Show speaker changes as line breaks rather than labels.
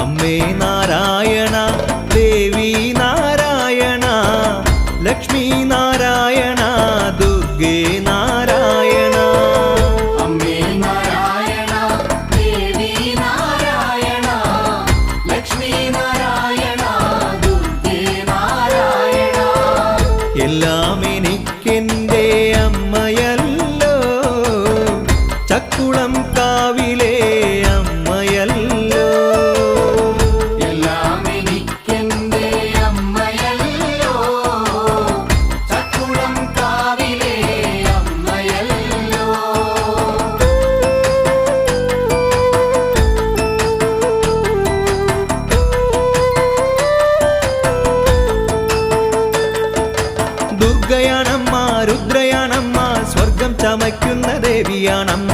അമ്മേ നാരായണ ദേവി നാരായണ ലക്ഷ്മി നാരായണ ദുർഗേ നാരായണ
അമ്മേ നാരായണ ദേവി നാരായണ ലക്ഷ്മി നാരായണ ദുർഗേ നാരായണ
എല്ലാം എനിക്കെൻ്റെ അമ്മയല്ലോ ചക്കുളം കാവിലെ അമ്മയല്ലോ
എല്ലാം എനിക്കെന്റെ അമ്മയല്ലോ ചക്കുളം കാവിലെ അമ്മയല്ലോ
ദുർഗയാണമ്മ രുദ്രയാണമ്മ സ്വർഗം ചമയ്ക്കുന്ന ദേവിയാണമ്മ